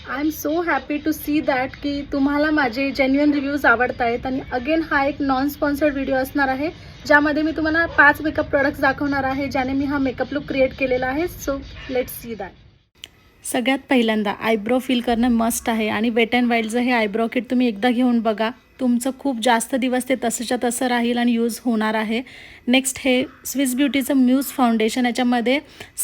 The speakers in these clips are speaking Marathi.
I am so happy to see that की तुम्हाला माझे जेन्युइन रिव्ह्यूज आवडत आहेत. आणि अगेन हा एक नॉन स्पॉन्सर्ड व्हिडिओ असणार आहे, ज्यामध्ये मी तुम्हाला 5 मेकअप प्रोडक्ट्स दाखवणार आहे, ज्याने मी हा मेकअप लुक क्रिएट केलेला आहे. So let's see that. सगळ्यात पहिल्यांदा आयब्रो फिल करणं मस्ट आहे. आणि वेट अँड वाईल्डचं हे आयब्रो किट तुम्ही एकदा घेऊन बघा, तुमचं खूप जास्त दिवस ते तसंच्या तसं राहील आणि यूज होणार आहे. नेक्स्ट हे स्विस ब्युटीचं म्यूज फाउंडेशन, याच्यामध्ये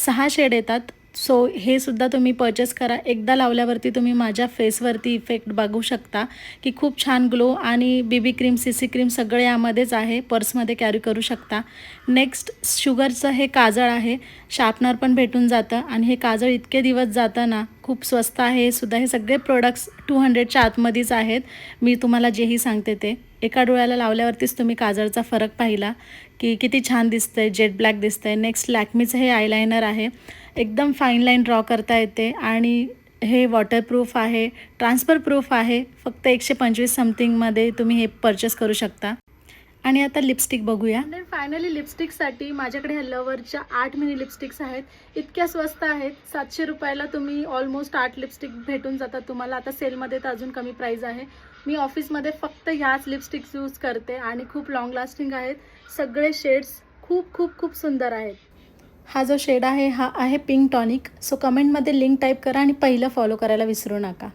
6 शेड येतात. सो हे सुद्धा तुम्ही परचेस करा. एकदा लावल्यावरती तुम्ही माझ्या फेसवरती इफेक्ट बघू शकता की खूप छान ग्लो. आणि बीबी क्रीम, सीसी क्रीम सगळे यामध्येच आहे, पर्समध्ये कॅरी करू शकता. नेक्स्ट शुगरचं हे काजळ आहे, शार्पनर पण भेटून जातं. आणि हे काजळ इतके दिवस जातं ना, खूप स्वस्त आहे हे सुद्धा. हे सगळे प्रोडक्ट्स 200च्या आतमध्येच आहेत. मी तुम्हाला जेही सांगते ते एका डोळ्याला लावल्यावरतीच तुम्ही काजळचा फरक पाहिला की किती छान दिसतंय, जेट ब्लॅक दिसतंय. नेक्स्ट लॅक्मीचं हे आयलायनर आहे, एकदम फाईन लाईन ड्रॉ करता येते. आणि हे वॉटरप्रूफ आहे, ट्रान्सफर प्रूफ आहे. फक्त 125 समथिंगमध्ये तुम्ही हे परचेस करू शकता. आणि आता लिपस्टिक बघूया. आणि फायनली लिपस्टिकसाठी माझ्याकडे ह्या लवरच्या 8 मिनी लिपस्टिक्स आहेत. इतक्या स्वस्त आहेत, 700 रुपयाला तुम्ही ऑलमोस्ट 8 लिपस्टिक भेटून जातात तुम्हाला. आता सेलमध्ये तर अजून कमी प्राईज आहे. मी ऑफिसमध्ये फक्त ह्याच लिपस्टिक्स यूज करते आणि खूप लॉंग लास्टिंग आहेत. सगळे शेड्स खूप खूप खूप सुंदर आहेत. हा जो शेड आहे हा आहे पिंक टॉनिक. सो कमेंटमध्ये लिंक टाईप करा आणि पहिलं फॉलो करायला विसरू नका.